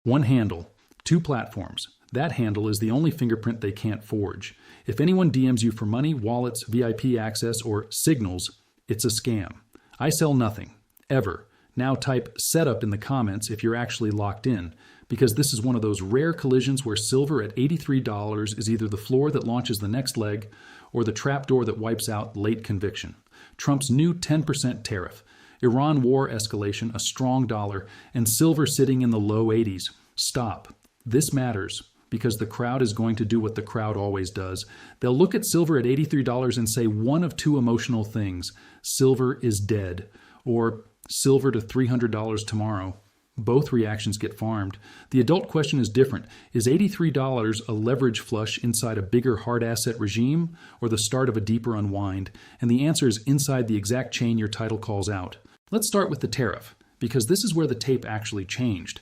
One handle, two platforms. That handle is the only fingerprint they can't forge. If anyone DMs you for money, wallets, VIP access, or signals, it's a scam. I sell nothing, ever. Now type setup in the comments if you're actually locked in, because this is one of those rare collisions where silver at $83 is either the floor that launches the next leg or the trapdoor that wipes out late conviction. Trump's new 10% tariff, Iran war escalation, a strong dollar, and silver sitting in the low 80s. Stop. This matters because the crowd is going to do what the crowd always does. They'll look at silver at $83 and say one of two emotional things. Silver is dead. Or silver to $300 tomorrow. Both reactions get farmed. The adult question is different. Is $83 a leverage flush inside a bigger hard asset regime or the start of a deeper unwind? And the answer is inside the exact chain your title calls out. Let's start with the tariff, because this is where the tape actually changed.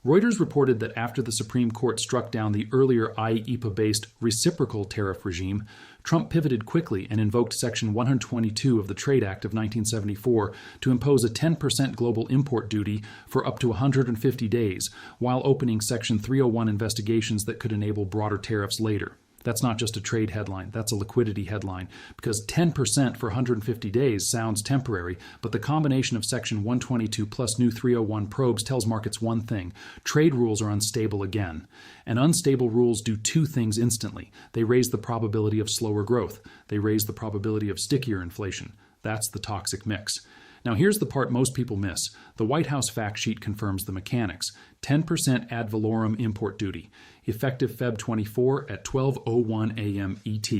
Reuters reported that after the Supreme Court struck down the earlier IEEPA-based reciprocal tariff regime, Trump pivoted quickly and invoked Section 122 of the Trade Act of 1974 to impose a 10% global import duty for up to 150 days, while opening Section 301 investigations that could enable broader tariffs later. That's not just a trade headline, that's a liquidity headline, because 10% for 150 days sounds temporary, but the combination of Section 122 plus new 301 probes tells markets one thing: trade rules are unstable again. And unstable rules do two things instantly. They raise the probability of slower growth. They raise the probability of stickier inflation. That's the toxic mix. Now here's the part most people miss. The White House fact sheet confirms the mechanics. 10% ad valorem import duty, effective Feb 24 at 12:01 a.m. ET,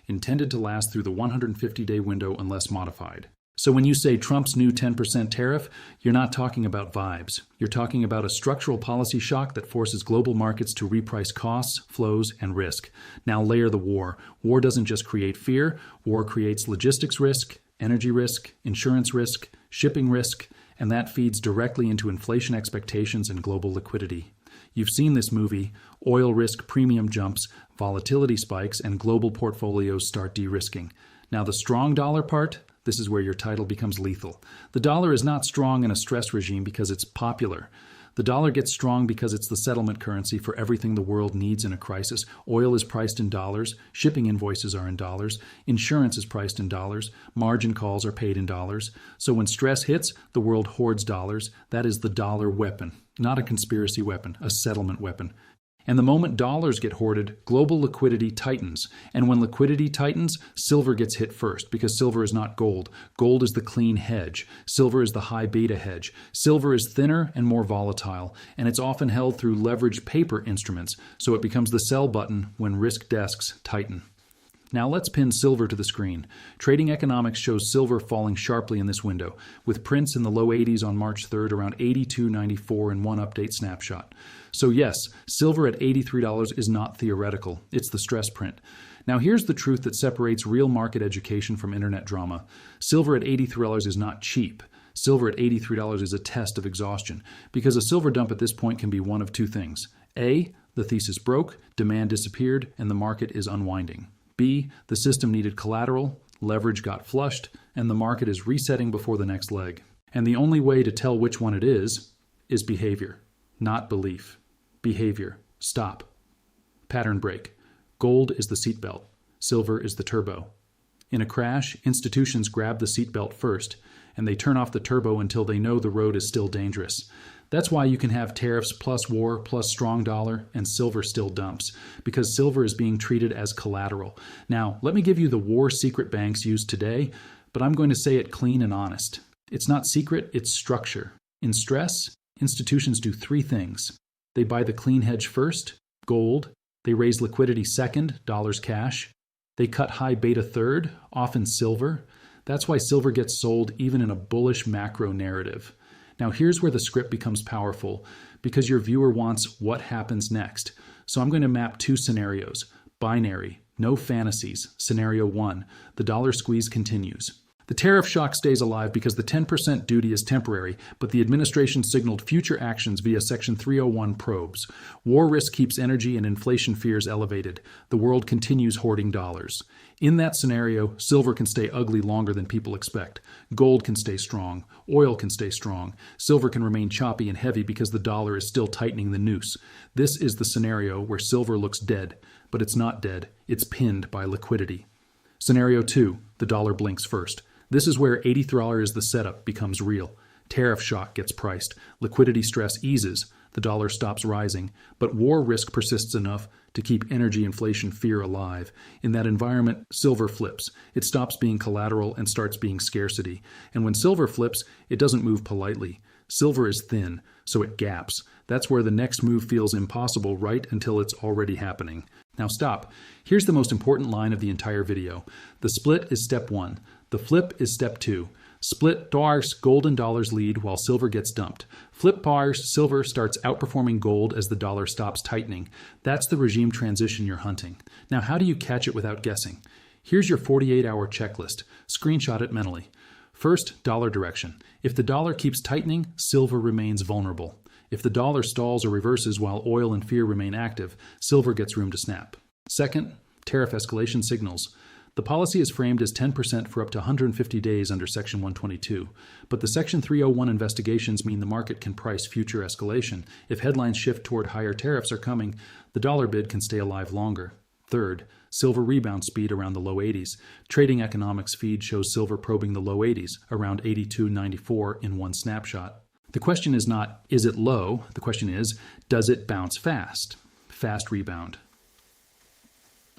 intended to last through the 150-day window unless modified. So when you say Trump's new 10% tariff, you're not talking about vibes. You're talking about a structural policy shock that forces global markets to reprice costs, flows, and risk. Now layer the war. War doesn't just create fear. War creates logistics risk, energy risk, insurance risk, shipping risk, and that feeds directly into inflation expectations and global liquidity. You've seen this movie. Oil risk premium jumps, volatility spikes, and global portfolios start de-risking. Now the strong dollar part, this is where your title becomes lethal. The dollar is not strong in a stress regime because it's popular. The dollar gets strong because it's the settlement currency for everything the world needs in a crisis. Oil is priced in dollars, shipping invoices are in dollars, insurance is priced in dollars, margin calls are paid in dollars. So when stress hits, the world hoards dollars. That is the dollar weapon, not a conspiracy weapon, a settlement weapon. And the moment dollars get hoarded, global liquidity tightens. And when liquidity tightens, silver gets hit first, because silver is not gold. Gold is the clean hedge. Silver is the high beta hedge. Silver is thinner and more volatile, and it's often held through leveraged paper instruments, so it becomes the sell button when risk desks tighten. Now let's pin silver to the screen. Trading Economics shows silver falling sharply in this window, with prints in the low 80s on March 3rd, around 82.94 in one update snapshot. So yes, silver at $83 is not theoretical. It's the stress print. Now here's the truth that separates real market education from internet drama. Silver at $83 is not cheap. Silver at $83 is a test of exhaustion, because a silver dump at this point can be one of two things. A, the thesis broke, demand disappeared, and the market is unwinding. B, the system needed collateral, leverage got flushed, and the market is resetting before the next leg. And the only way to tell which one it is behavior, not belief. Behavior. Stop. Pattern break. Gold is the seatbelt. Silver is the turbo. In a crash, institutions grab the seatbelt first, and they turn off the turbo until they know the road is still dangerous. That's why you can have tariffs plus war plus strong dollar and silver still dumps, because silver is being treated as collateral. Now, let me give you the war secret banks use today, but I'm going to say it clean and honest. It's not secret, it's structure. In stress, institutions do three things. They buy the clean hedge first, gold. They raise liquidity second, dollars cash. They cut high beta third, often silver. That's why silver gets sold even in a bullish macro narrative. Now here's where the script becomes powerful, because your viewer wants what happens next. So I'm going to map two scenarios. Binary, no fantasies. Scenario 1, the dollar squeeze continues. The tariff shock stays alive because the 10% duty is temporary, but the administration signaled future actions via Section 301 probes. War risk keeps energy and inflation fears elevated. The world continues hoarding dollars. In that scenario, silver can stay ugly longer than people expect. Gold can stay strong. Oil can stay strong. Silver can remain choppy and heavy because the dollar is still tightening the noose. This is the scenario where silver looks dead, but it's not dead. It's pinned by liquidity. Scenario 2, the dollar blinks first. This is where $83 the setup becomes real. Tariff shock gets priced. Liquidity stress eases. The dollar stops rising. But war risk persists enough to keep energy inflation fear alive. In that environment, silver flips. It stops being collateral and starts being scarcity. And when silver flips, it doesn't move politely. Silver is thin, so it gaps. That's where the next move feels impossible right until it's already happening. Now stop. Here's the most important line of the entire video. The split is step 1. The flip is step 2. Split bars, gold and dollars lead while silver gets dumped. Flip bars, silver starts outperforming gold as the dollar stops tightening. That's the regime transition you're hunting. Now, how do you catch it without guessing? Here's your 48-hour checklist. Screenshot it mentally. First, dollar direction. If the dollar keeps tightening, silver remains vulnerable. If the dollar stalls or reverses while oil and fear remain active, silver gets room to snap. Second, tariff escalation signals. The policy is framed as 10% for up to 150 days under Section 122, but the Section 301 investigations mean the market can price future escalation. If headlines shift toward higher tariffs are coming, the dollar bid can stay alive longer. Third, silver rebound speed around the low 80s. Trading Economics feed shows silver probing the low 80s, around 82.94 in one snapshot. The question is not, is it low? The question is, does it bounce fast? Fast rebound.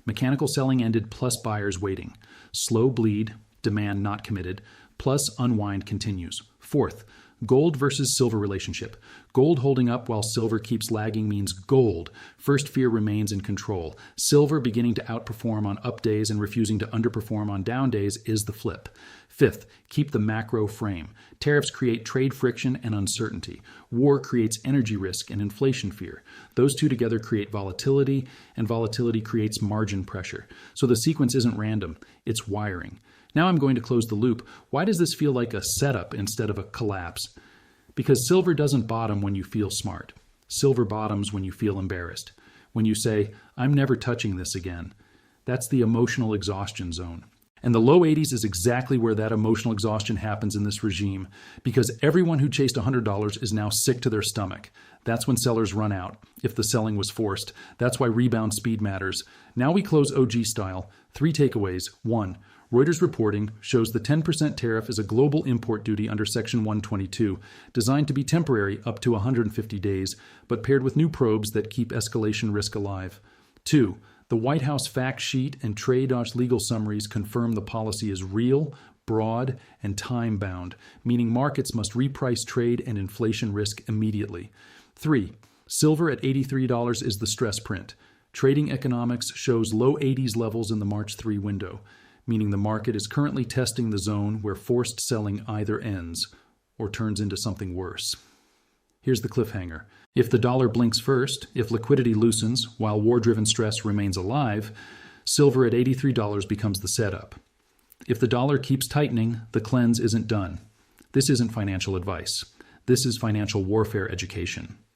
Mechanical selling ended plus buyers waiting. Slow bleed, demand not committed, plus unwind continues. Fourth, gold versus silver relationship. Gold holding up while silver keeps lagging means gold. First fear remains in control. Silver beginning to outperform on up days and refusing to underperform on down days is the flip. Fifth, keep the macro frame. Tariffs create trade friction and uncertainty. War creates energy risk and inflation fear. Those two together create volatility, and volatility creates margin pressure. So the sequence isn't random, it's wiring. Now I'm going to close the loop. Why does this feel like a setup instead of a collapse? Because silver doesn't bottom when you feel smart. Silver bottoms when you feel embarrassed. When you say, I'm never touching this again. That's the emotional exhaustion zone. And the low 80s is exactly where that emotional exhaustion happens in this regime, because everyone who chased $100 is now sick to their stomach. That's when sellers run out, if the selling was forced. That's why rebound speed matters. Now we close OG style. 3 takeaways. 1. Reuters reporting shows the 10% tariff is a global import duty under Section 122, designed to be temporary up to 150 days, but paired with new probes that keep escalation risk alive. 2. The White House fact sheet and TradeWatch legal summaries confirm the policy is real, broad, and time-bound, meaning markets must reprice trade and inflation risk immediately. 3. Silver at $83 is the stress print. Trading Economics shows low 80s levels in the March 3 window, meaning the market is currently testing the zone where forced selling either ends or turns into something worse. Here's the cliffhanger. If the dollar blinks first, if liquidity loosens while war-driven stress remains alive, silver at $83 becomes the setup. If the dollar keeps tightening, the cleanse isn't done. This isn't financial advice. This is financial warfare education.